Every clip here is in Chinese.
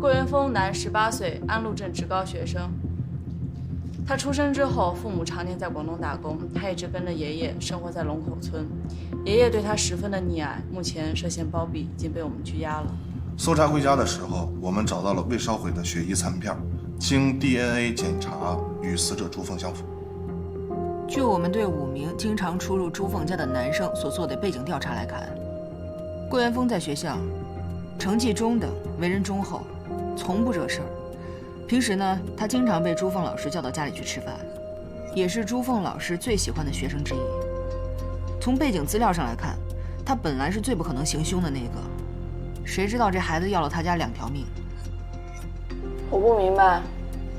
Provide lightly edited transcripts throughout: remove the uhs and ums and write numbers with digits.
郭元峰，男，18岁，安陆镇职高学生。他出生之后，父母常年在广东打工，他一直跟着爷爷生活在龙口村。爷爷对他十分的溺爱，目前涉嫌包庇，已经被我们拘押了。搜查回家的时候，我们找到了未烧毁的血衣残片，经 DNA 检查与死者朱凤相符。据我们对5名经常出入朱凤家的男生所做的背景调查来看，郭元峰在学校成绩中等，为人忠厚，从不惹事儿。平时呢，他经常被朱凤老师叫到家里去吃饭，也是朱凤老师最喜欢的学生之一。从背景资料上来看，他本来是最不可能行凶的那个，谁知道这孩子要了他家2条命。我不明白，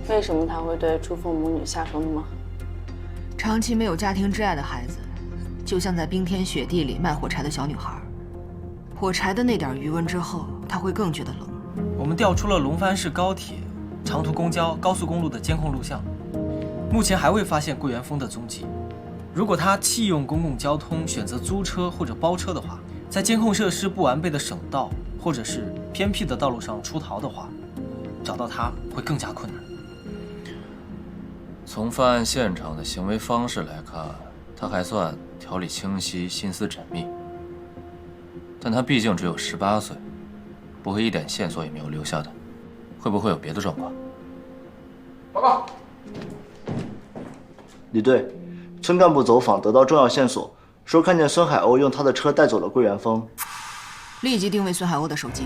为什么他会对朱凤母女下手那么狠？长期没有家庭挚爱的孩子，就像在冰天雪地里卖火柴的小女孩，火柴的那点余温之后，他会更觉得冷。我们调出了龙帆市高铁、长途公交、高速公路的监控录像，目前还未发现桂元峰的踪迹。如果他弃用公共交通，选择租车或者包车的话，在监控设施不完备的省道或者是偏僻的道路上出逃的话，找到他会更加困难。从犯案现场的行为方式来看，他还算条理清晰、心思缜密，但他毕竟只有18岁，不会一点线索也没有留下的，会不会有别的状况？报告，李队，村干部走访得到重要线索，说看见孙海鸥用他的车带走了桂元峰。立即定位孙海鸥的手机。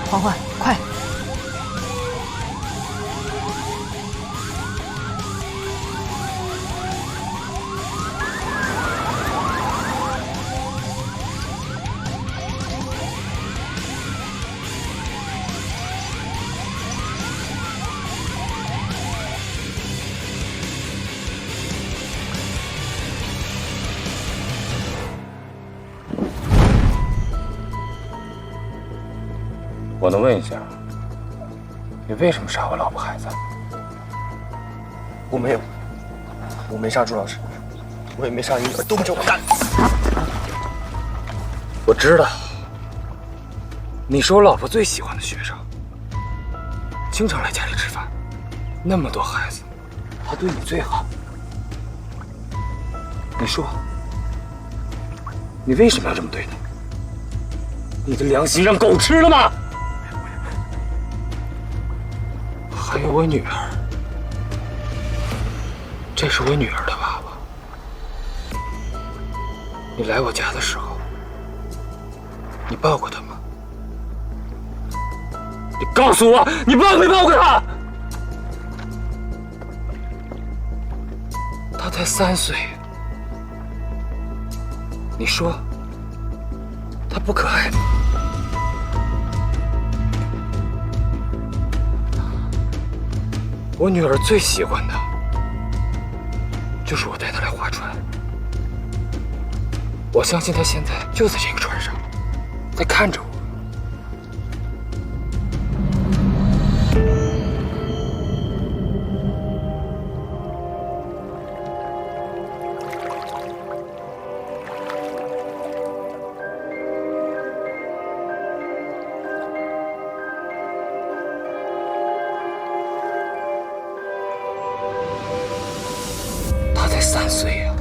黄焕，快！我能问一下，你为什么杀我老婆孩子？我没有，我没杀朱老师，我也没杀你女儿，都不是我干的。我知道，你是我老婆最喜欢的学生，经常来家里吃饭，那么多孩子，她对你最好。你说，你为什么要这么对她？你的良心让狗吃了吗？还有我女儿，这是我女儿的爸爸。你来我家的时候，你抱过她吗？你告诉我，你抱没抱过她？她才3岁，你说她不可爱吗？我女儿最喜欢的，就是我带她来划船。我相信她现在就在这个船上，在看着我。他才3岁呀，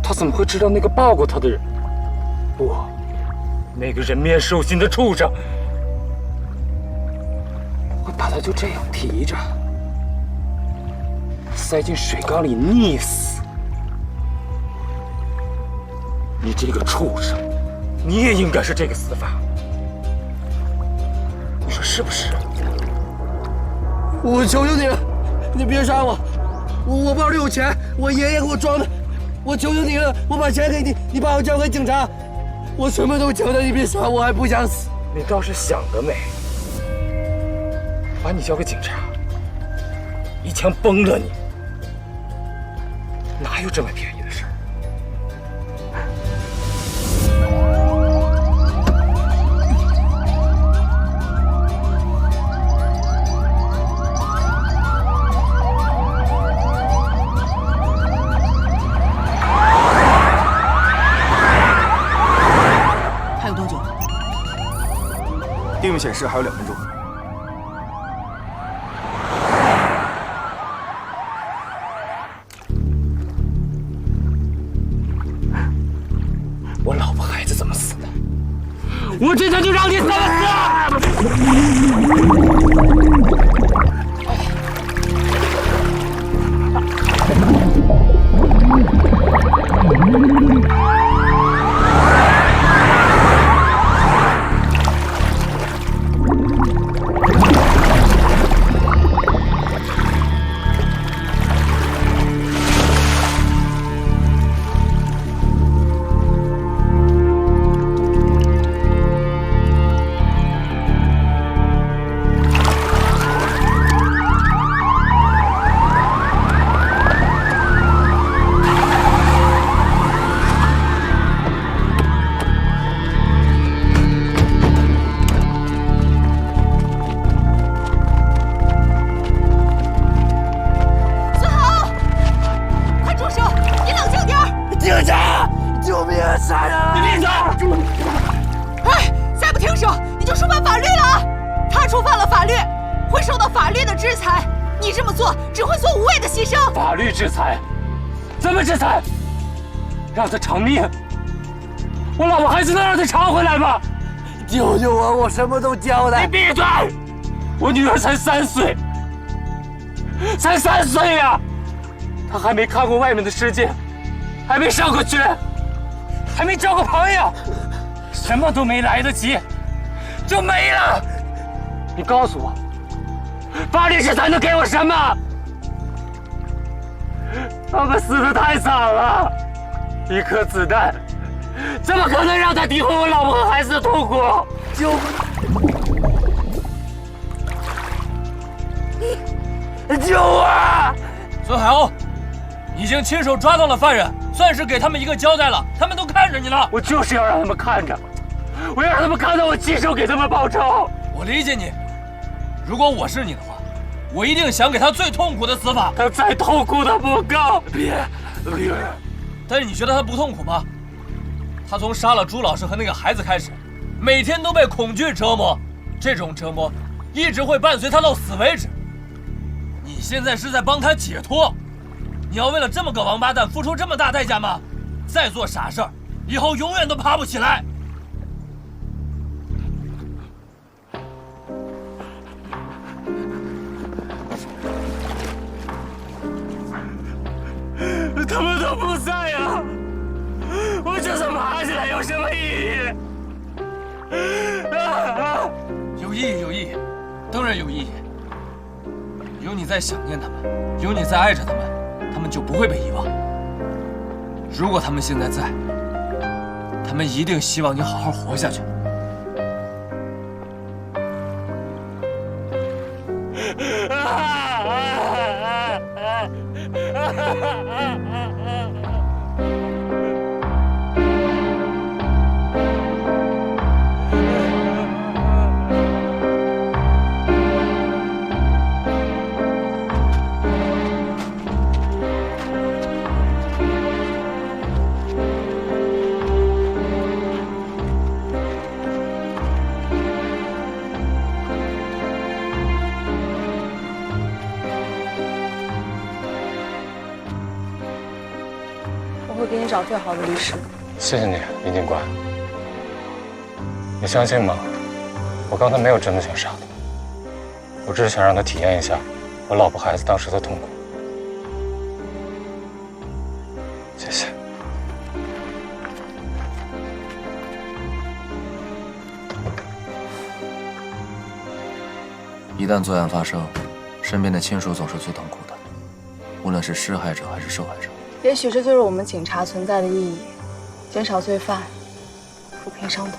他怎么会知道那个抱过他的人？不，那个人面兽心的畜生会把他就这样提着，塞进水缸里溺死。你这个畜生，你也应该是这个死法。你说是不是？我求求你了，你别杀我！我包里有钱，我爷爷给我装的。我求求你了，我把钱给你，你把我交给警察。我什么都求的，你别杀我，还不想死。你倒是想得美！把你交给警察，一枪崩了你，哪有这么便宜的事儿？还有多久？定位显示还有2分钟。我老婆孩子怎么死的？我这才就让你怎么死！法律制裁？怎么制裁？让他偿命？我老婆孩子能让他偿回来吗？救救我！我什么都交代。你闭嘴！我女儿才3岁，才3岁呀！她还没看过外面的世界，还没上过学，还没交过朋友，什么都没来得及，就没了。你告诉我，法律制裁能给我什么？他们死得太惨了，一颗子弹怎么可能让他抵回我老婆和孩子的痛苦？救我！孙海鸥，已经亲手抓到了犯人，算是给他们一个交代了。他们都看着你了。我就是要让他们看着，我要让他们看到我亲手给他们报仇。我理解你，如果我是你的话，我一定想给他最痛苦的死法。他再痛苦都不够。别！但是你觉得他不痛苦吗？他从杀了朱老师和那个孩子开始，每天都被恐惧折磨，这种折磨一直会伴随他到死为止。你现在是在帮他解脱，你要为了这么个王八蛋付出这么大代价吗？再做傻事儿，以后永远都爬不起来。他们都不在呀，我就算爬起来有什么意义？有意义，有意义，当然有意义。有你在想念他们，有你在爱着他们，他们就不会被遗忘。如果他们现在在，他们一定希望你好好活下去。我会给你找最好的律师。谢谢你，林警官。你相信吗？我刚才没有真的想杀他，我只是想让他体验一下我老婆孩子当时的痛苦。谢谢。一旦罪案发生，身边的亲属总是最痛苦的，无论是施害者还是受害者。也许这就是我们警察存在的意义，减少罪犯，抚平伤痛。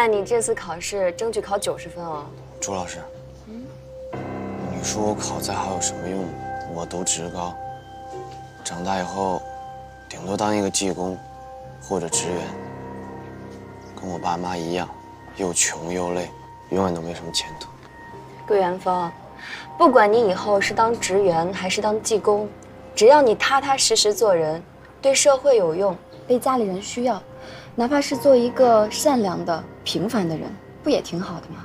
看你这次考试争取考90分哦。朱老师，你说我考再好有什么用？我读职高，长大以后，顶多当一个技工，或者职员，跟我爸妈一样，又穷又累，永远都没什么前途。桂元峰，不管你以后是当职员还是当技工，只要你踏踏实实做人，对社会有用，被家里人需要，哪怕是做一个善良的平凡的人，不也挺好的吗？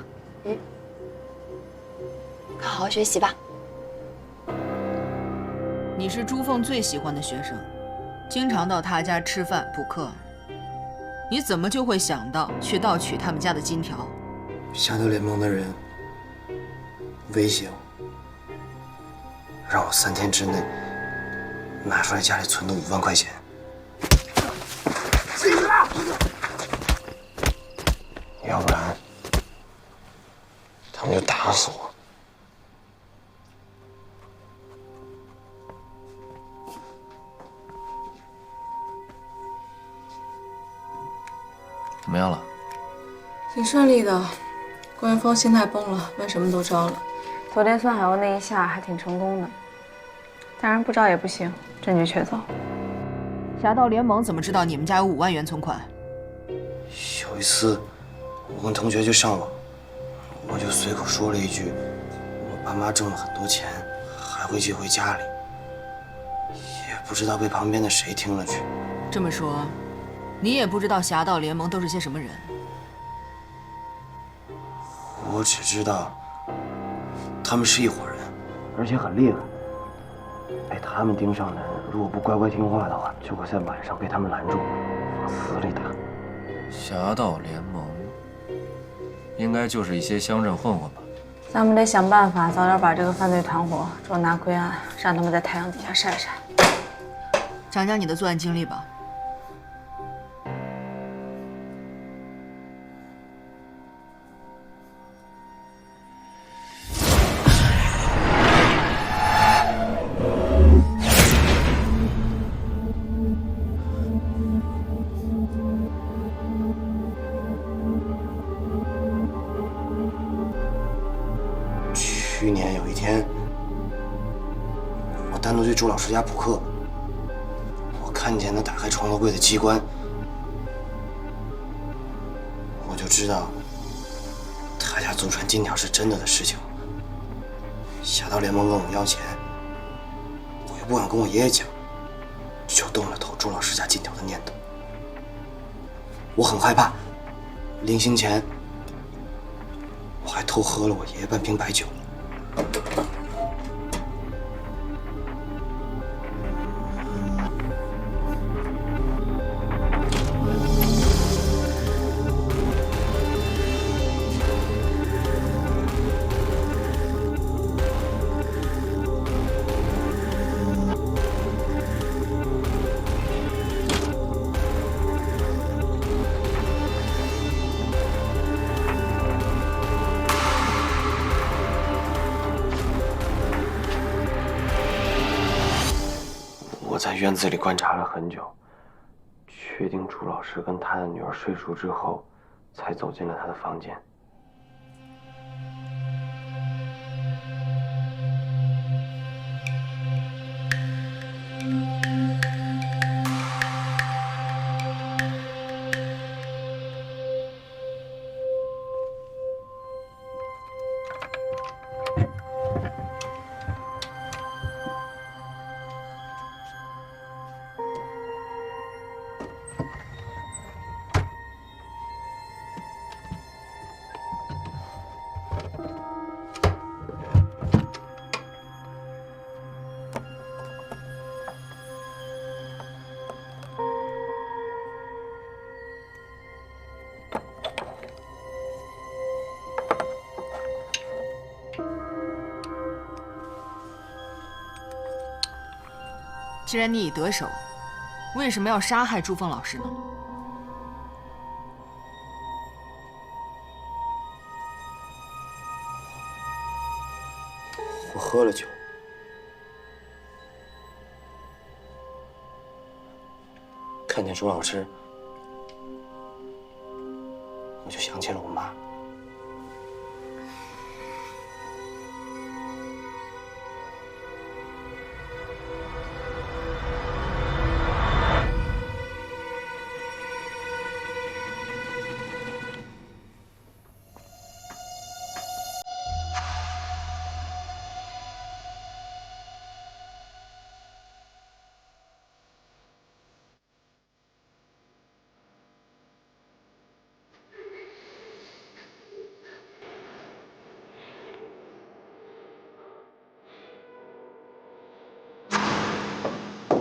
好好学习吧。你是朱凤最喜欢的学生，经常到他家吃饭补课，你怎么就会想到去盗取他们家的金条？侠盗联盟的人威胁我，让我3天之内拿出来家里存的5万块钱。要不然，他们就打死我。怎么样了？挺顺利的，郭元峰心态崩了，问什么都招了。昨天孙海鸥那一下还挺成功的，当然不招也不行，证据确凿。侠盗联盟怎么知道你们家有5万元存款？有一次，我跟同学去上网，我就随口说了一句：“我爸妈挣了很多钱，还会寄回家里。”也不知道被旁边的谁听了去。这么说，你也不知道侠盗联盟都是些什么人？我只知道，他们是一伙人，而且很厉害。被他们盯上的人，如果不乖乖听话的话，就会在晚上被他们拦住，往死里打。侠盗联盟，应该就是一些乡镇混混吧？咱们得想办法早点把这个犯罪团伙捉拿归案，让他们在太阳底下晒晒。讲讲你的作案经历吧。去年有一天，我单独去朱老师家补课，我看见他打开床头柜的机关，我就知道他家祖传金条是真的事情。侠盗联盟问我要钱，我又不敢跟我爷爷讲，就动了偷朱老师家金条的念头。我很害怕，临行前我还偷喝了我爷爷半瓶白酒。我在院子里观察了很久，确定朱老师跟他的女儿睡熟之后，才走进了他的房间。既然你已得手，为什么要杀害朱凤老师呢？我喝了酒，看见朱老师，我就想起了我妈。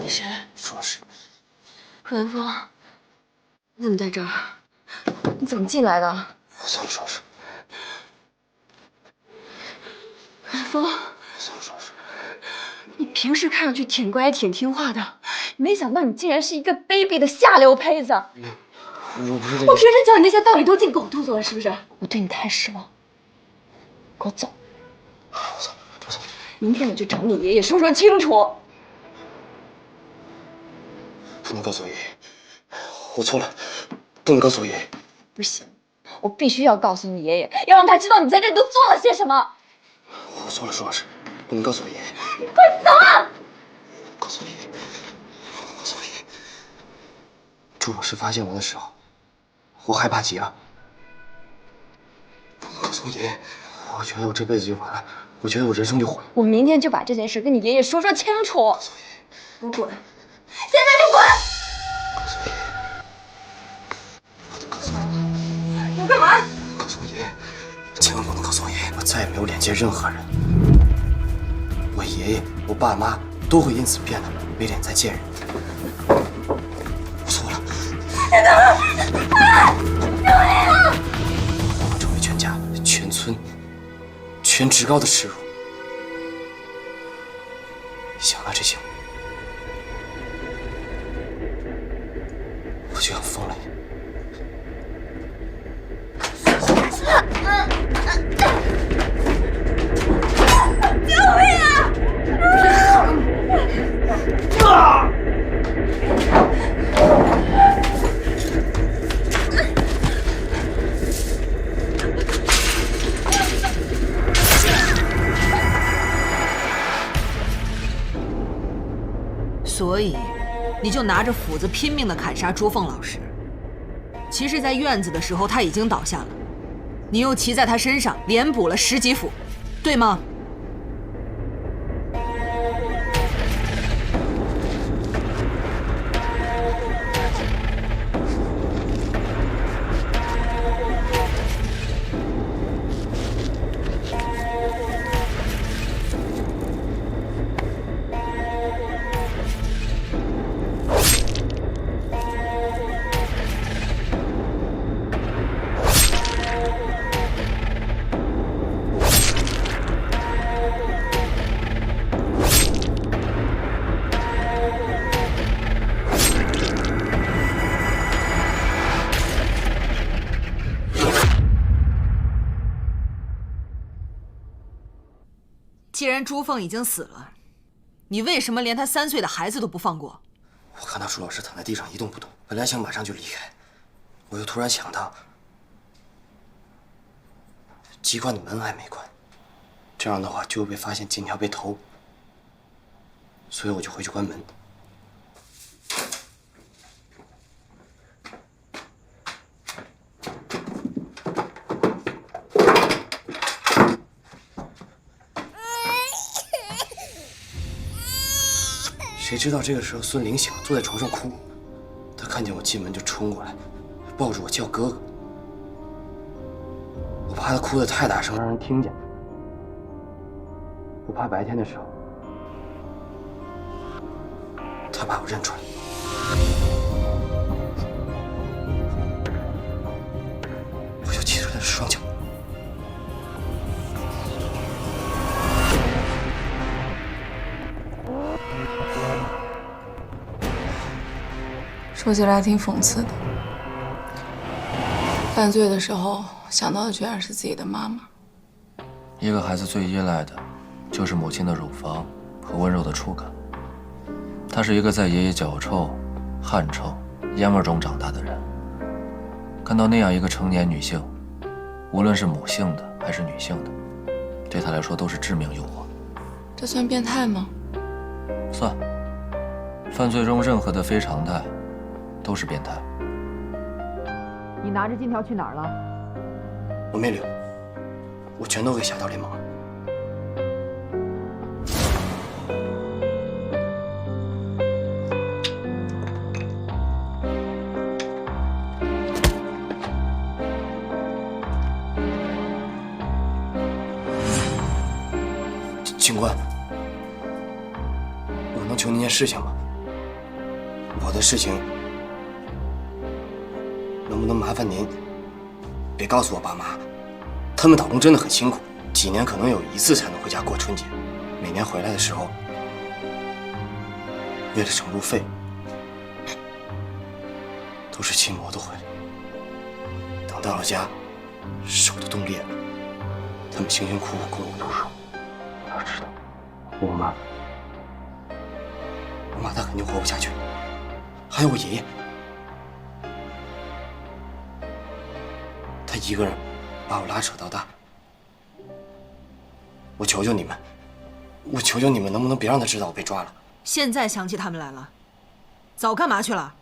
你谁？硕士。顾元峰，你怎么在这儿？你怎么进来的？我错了，硕士。顾元峰，我错了，硕士。你平时看上去挺乖挺听话的，没想到你竟然是一个卑鄙的下流胚子。我不是这个。我平时教你那些道理都进狗肚子了，是不是？我对你太失望，给我走！我错了，我错了。明天我就找你爷爷说说清楚。不能告诉我爷爷，我错了，不能告诉我爷爷。不行，我必须要告诉你爷爷，要让他知道你在这里都做了些什么。我错了，舒老师，不能告诉我爷爷。你快走啊！告诉我爷爷，告诉我爷爷。朱老师发现我的时候，我害怕极了。不能告诉我爷爷，我觉得我这辈子就完了，我觉得我人生就毁了。我明天就把这件事跟你爷爷说说清楚。告诉我爷爷，给我滚！现在就滚！告诉我爷爷，告诉我，你干嘛？告诉我爷爷，千万不能告诉我爷爷，我再也没有脸见任何人。我爷爷、我爸妈都会因此变得没脸再见人。我错了。我成为全家、全村、全职高的耻辱。想到这些，我就想疯了。救命啊！所以，你就拿着斧子拼命地砍杀朱凤老师。其实，在院子的时候他已经倒下了，你又骑在他身上连补了10几斧，对吗？既然朱凤已经死了，你为什么连他3岁的孩子都不放过？我看到朱老师躺在地上一动不动，本来想马上就离开，我又突然想到，机关的门还没关，这样的话就会被发现金条被偷，所以我就回去关门。谁知道这个时候孙玲醒了，坐在床上哭。她看见我进门就冲过来，抱住我叫哥哥。我怕她哭得太大声让人听见，我怕白天的时候她把我认出来。我就击出她的双脚。说起来还挺讽刺的，犯罪的时候想到的居然是自己的妈妈。一个孩子最依赖的，就是母亲的乳房和温柔的触感。他是一个在爷爷脚臭、汗臭、烟味中长大的人，看到那样一个成年女性无论是母性的还是女性的，对他来说都是致命诱惑。这算变态吗？算。犯罪中任何的非常态，都是变态。你拿着金条去哪儿了？我没留，我全都给侠盗联盟了。警官，我能求您件事情吗？我的事情，能不能麻烦您别告诉我爸妈？他们打工真的很辛苦，几年可能有1次才能回家过春节。每年回来的时候，为了省路费，都是骑摩托回来。等到了家，手都冻裂了。他们辛辛苦苦供我读书，哪知道我妈她肯定活不下去了。还有我爷爷，他一个人把我拉扯到大。我求求你们，我求求你们，能不能别让他知道我被抓了？现在想起他们来了，早干嘛去了？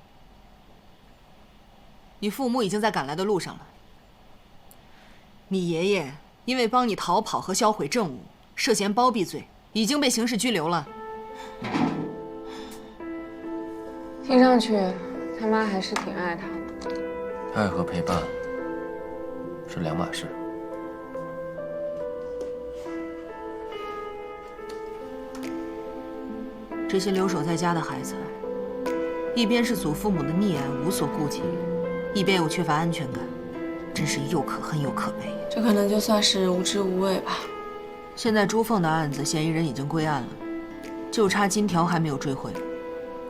你父母已经在赶来的路上了。你爷爷因为帮你逃跑和销毁证物，涉嫌包庇罪，已经被刑事拘留了。听上去，他妈还是挺爱他的。爱和陪伴是两码事。这些留守在家的孩子，一边是祖父母的溺爱无所顾忌，一边又缺乏安全感，真是又可恨又可悲。这可能就算是无知无畏吧。现在朱凤的案子，嫌疑人已经归案了，就差金条还没有追回。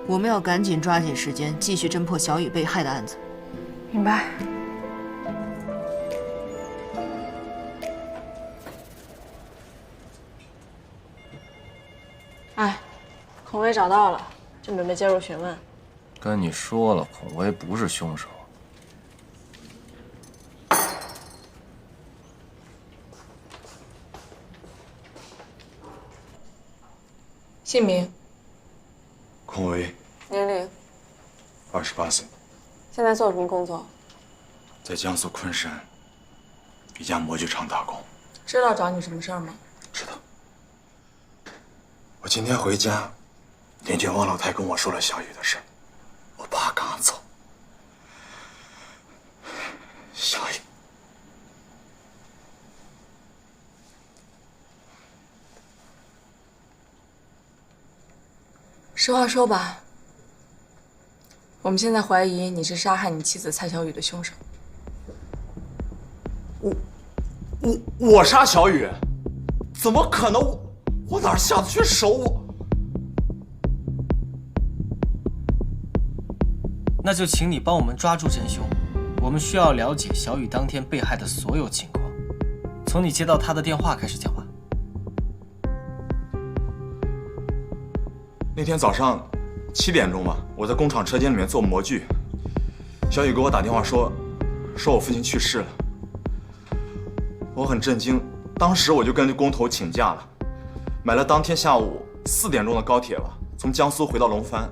我们要赶紧抓紧时间，继续侦破小雨被害的案子。明白。哎，孔威找到了，正准备介入询问。跟你说了，孔威不是凶手。姓名？孔威，年龄28岁，现在做什么工作？在江苏昆山一家模具厂打工。知道找你什么事儿吗？知道。我今天回家，邻居王老太跟我说了小雨的事。我爸刚走，小雨。实话说吧，我们现在怀疑你是杀害你妻子蔡小雨的凶手。我杀小雨？怎么可能？我哪下得去手？那就请你帮我们抓住真凶。我们需要了解小雨当天被害的所有情况，从你接到她的电话开始讲吧。那天早上7点钟吧，我在工厂车间里面做模具，小雨给我打电话说我父亲去世了。我很震惊，当时我就跟工头请假了，买了当天下午4点钟的高铁吧，从江苏回到龙帆。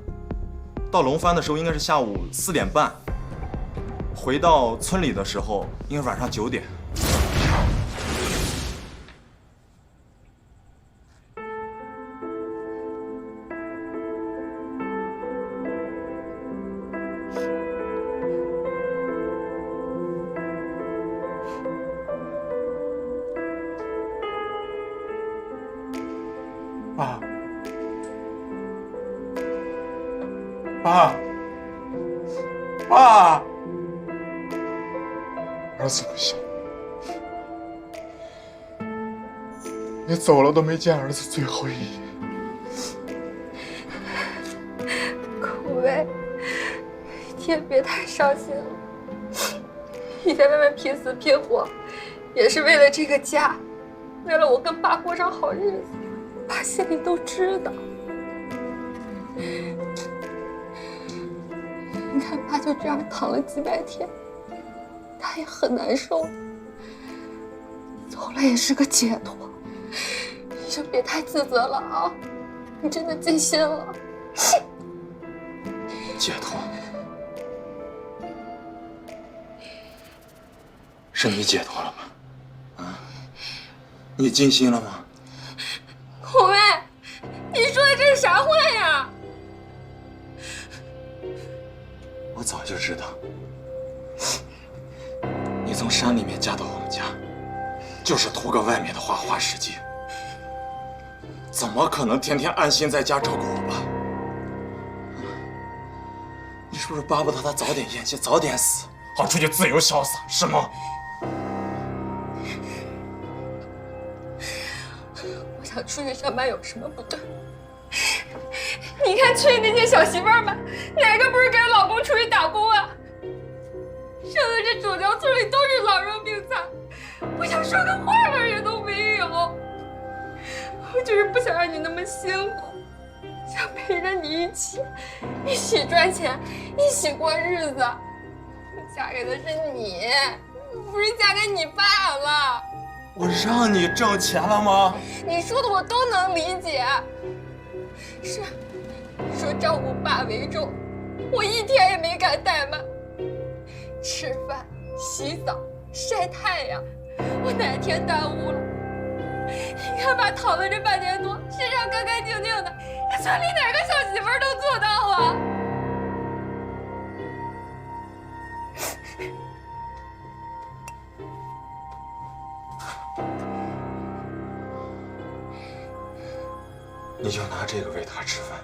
到龙帆的时候应该是下午4点半，回到村里的时候应该晚上9点。爸，儿子不行，你走了都没见儿子最后一眼。孔威，你也别太伤心了。你在外面拼死拼活，也是为了这个家，为了我跟爸过上好日子，爸心里都知道。你看，爸就这样躺了几百天，他也很难受。了也是个解脱。你就别太自责了啊！你真的尽心了。解脱？是你解脱了吗？啊？你尽心了吗？孔威，你说的这是啥话呀？我早就知道，你从山里面嫁到我们家，就是图个外面的花花世界。怎么可能天天安心在家照顾我爸？你是不是巴不得他早点咽气，早点死，好出去自由潇洒，是吗？我想出去上班有什么不对？你看村里那些小媳妇儿们，哪个不是跟着老公出去打工啊？剩的这主桥村里都是老弱病残，我想说个话的人都没有。我就是不想让你那么辛苦，想陪着你一起赚钱，一起过日子。我嫁给的是你，不是嫁给你爸了。我让你挣钱了吗？你说的我都能理解。是，说照顾爸为重，我一天也没敢怠慢。吃饭、洗澡、晒太阳，我哪天耽误了？你看爸躺了这半年多，身上干干净净的，这村里哪个小媳妇儿都做到啊？你就拿这个喂他吃饭，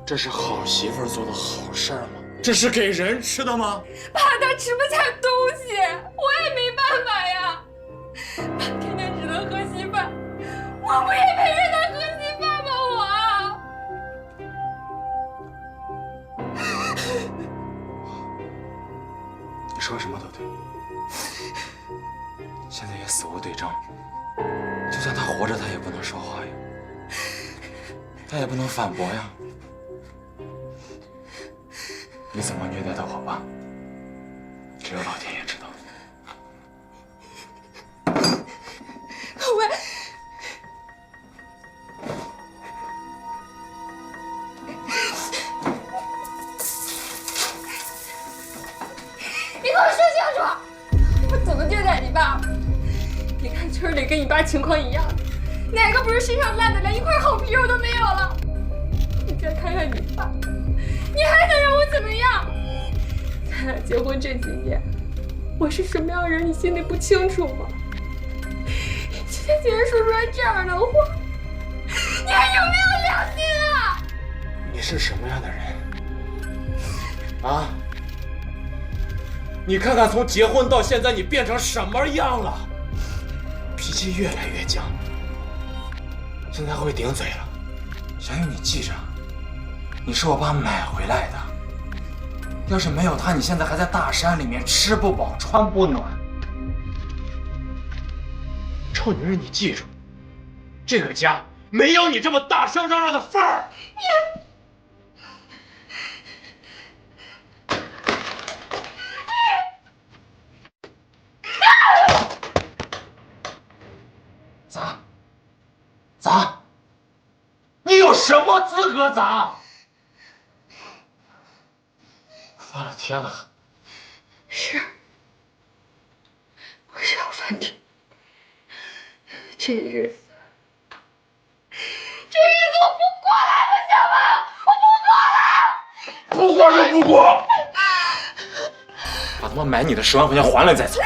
这是好媳妇儿做的好事儿吗？这是给人吃的吗？爸他吃不下东西，我也没办法呀。爸天天只能喝稀饭，我不也陪着他喝稀饭吗？你说什么都对，现在也死无对证，就算他活着，他也不能说话呀，他也不能反驳呀。你怎么虐待的我爸，只有老天爷知道。孔威，你给我说清楚，我怎么虐待你爸？你看村里跟你爸情况一样，哪个不是身上烂的连一块好皮肉都没有了？你再看看你爸，你还能让我怎么样？咱俩结婚这几年，我是什么样的人，你心里不清楚吗？今天竟然说出来这样的话，你还有没有良心啊？你是什么样的人？啊？你看看从结婚到现在，你变成什么样了？脾气越来越犟，现在会顶嘴了。小雨，你记着，你是我爸买回来的。要是没有他，你现在还在大山里面吃不饱穿不暖。臭女人，你记住，这个家没有你这么大声嚷嚷的份儿。砸？你有什么资格砸？翻了天了！是，我是要翻天。这日子我不过来不行吗？我不过了！不过就不过，把他妈买你的10万块钱还来再走。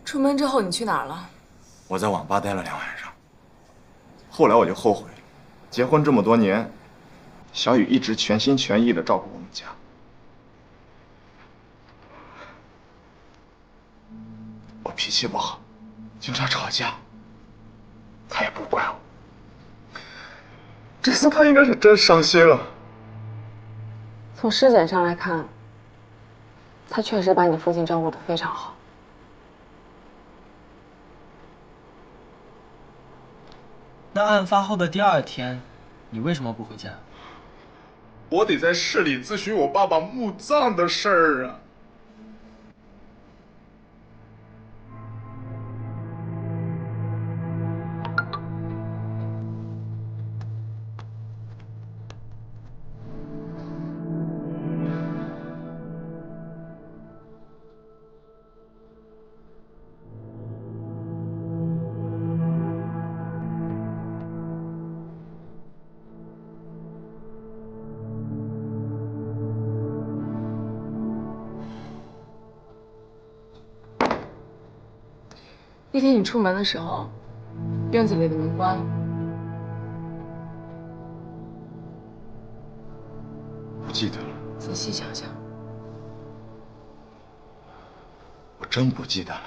出门之后你去哪儿了？我在网吧待了2晚上，后来我就后悔了。结婚这么多年，小雨一直全心全意的照顾我们家。我脾气不好，经常吵架，他也不怪我。这次他应该是真伤心了。从尸检上来看，他确实把你父亲照顾得非常好。那案发后的第2天，你为什么不回家？我得在市里咨询我爸爸墓葬的事儿啊。那天你出门的时候，院子里的门关了。不记得了，仔细想想，我真不记得了。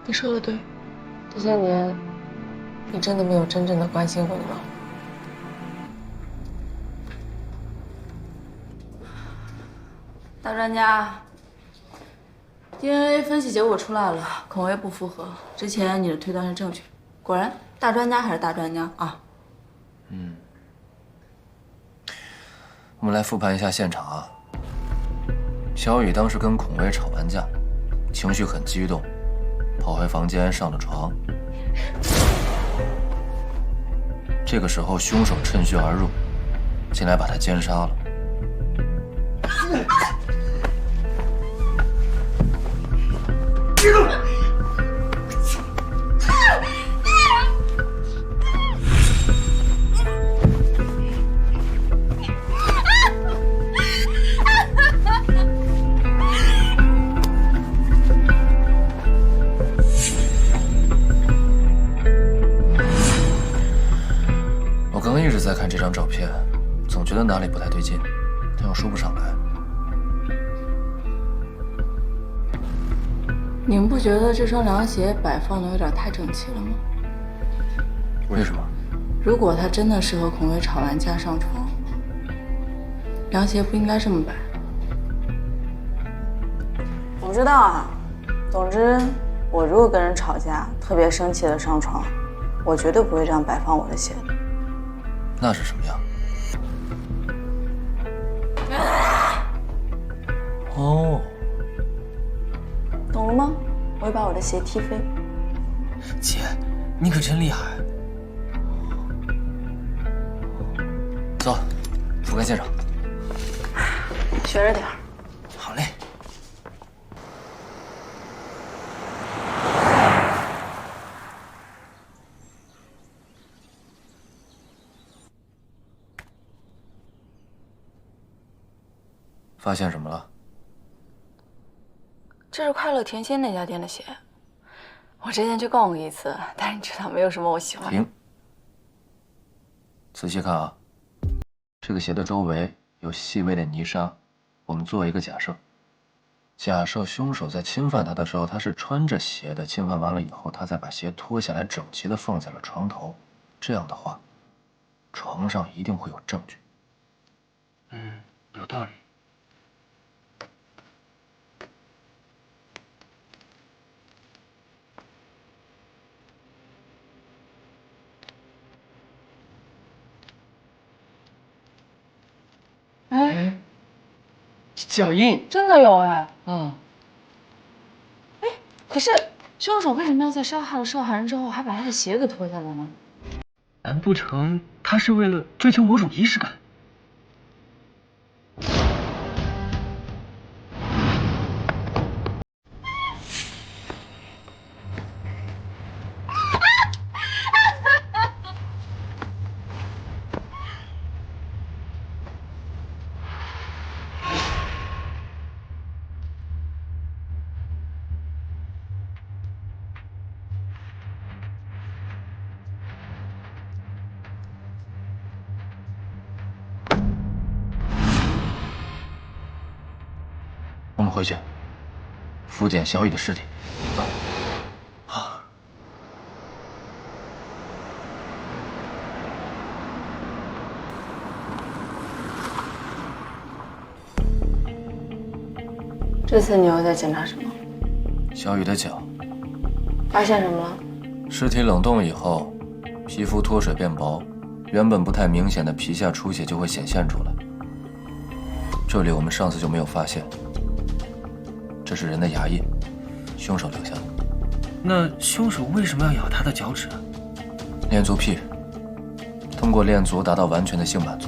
你说的对，这些年，你真的没有真正的关心过你老婆。大专家，DNA 分析结果出来了，孔威不符合。之前你的推断是正确，果然大专家还是大专家啊。我们来复盘一下现场啊。小雨当时跟孔威吵完架，情绪很激动，跑回房间上了床。这个时候，凶手趁虚而入，进来把他奸杀了。我刚刚一直在看这张照片，总觉得哪里不太对劲，但又说不上来。你们不觉得这双凉鞋摆放的有点太整齐了吗？为什么？如果他真的是和孔威吵完架上床，凉鞋不应该这么摆。我不知道啊，总之，我如果跟人吵架，特别生气的上床，我绝对不会这样摆放我的鞋的。那是什么样？哦，懂了吗？我会把我的鞋踢飞。姐，你可真厉害。走，覆盖现场。学着点儿。好嘞。发现什么了？这是快乐甜心那家店的鞋，我之前去逛过一次，但是你知道没有什么我喜欢的。停，仔细看啊，这个鞋的周围有细微的泥沙。我们做一个假设，假设凶手在侵犯他的时候，他是穿着鞋的，侵犯完了以后，他再把鞋脱下来，整齐的放在了床头。这样的话，床上一定会有证据。有道理。哎，脚印真的有哎！可是凶手为什么要在杀害了受害人之后，还把他的鞋给脱下来呢？难不成他是为了追求某种仪式感？我们回去复检小雨的尸体。走。这次你又在检查什么？小雨的脚。发现什么了？尸体冷冻以后，皮肤脱水变薄，原本不太明显的皮下出血就会显现出来。这里我们上次就没有发现。这是人的牙印，凶手留下的。那凶手为什么要咬他的脚趾？恋足癖，通过恋足达到完全的性满足。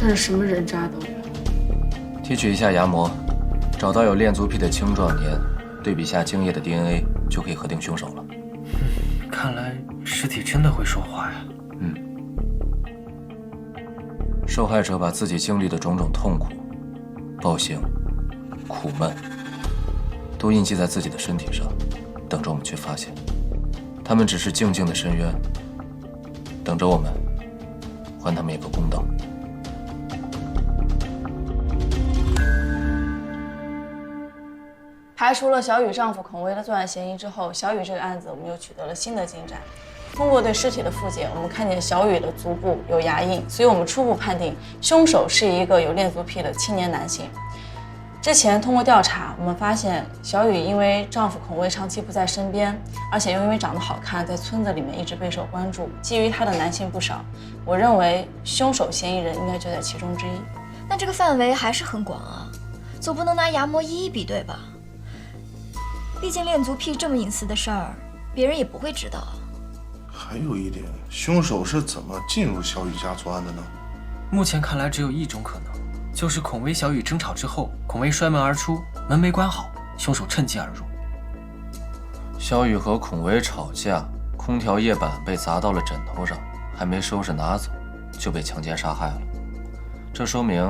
这是什么人渣都有。提取一下牙膜，找到有恋足癖的青壮年，对比下精液的 DNA， 就可以核定凶手了。看来尸体真的会说话呀。受害者把自己经历的种种痛苦、暴行、苦闷，都印记在自己的身体上，等着我们去发现。他们只是静静的深渊，等着我们还他们一个公道。排除了小雨丈夫孔威的作案嫌疑之后，小雨这个案子我们又取得了新的进展。通过对尸体的复检，我们看见小雨的足部有牙印，所以我们初步判定凶手是一个有恋足癖的青年男性。之前通过调查，我们发现小雨因为丈夫孔威长期不在身边，而且又因为长得好看，在村子里面一直备受关注，觊觎她的男性不少。我认为凶手嫌疑人应该就在其中之一。但这个范围还是很广啊，总不能拿牙模一一比对吧？毕竟恋足癖这么隐私的事儿，别人也不会知道啊。还有一点，凶手是怎么进入小雨家作案的呢？目前看来只有一种可能，就是孔威小雨争吵之后，孔威摔门而出，门没关好，凶手趁机而入。小雨和孔威吵架，空调液板被砸到了枕头上，还没收拾拿走，就被强奸杀害了。这说明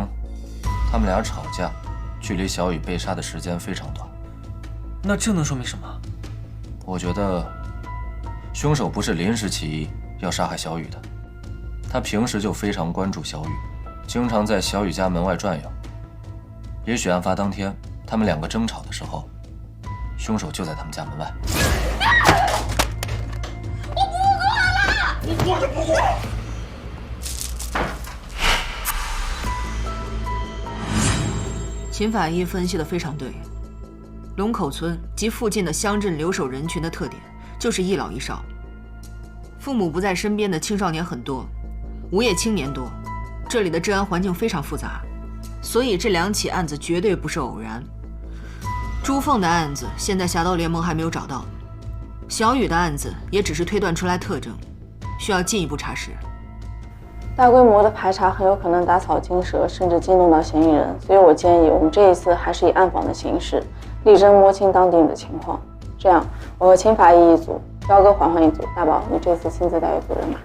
他们俩吵架，距离小雨被杀的时间非常短。那这能说明什么？我觉得凶手不是临时起意要杀害小雨的，他平时就非常关注小雨，经常在小雨家门外转悠。也许案发当天他们两个争吵的时候，凶手就在他们家门外。我不过了！不过就不过。秦法医分析得非常对，龙口村及附近的乡镇留守人群的特点就是一老一少，父母不在身边的青少年很多，无业青年多，这里的治安环境非常复杂，所以这两起案子绝对不是偶然。朱凤的案子现在侠盗联盟还没有找到，小雨的案子也只是推断出来特征，需要进一步查实。大规模的排查很有可能打草惊蛇，甚至惊动到嫌疑人，所以我建议我们这一次还是以暗访的形式，力争摸清当地的情况。这样，我和秦法医一组，彪哥、环环一组，大宝你这次亲自带队组人马。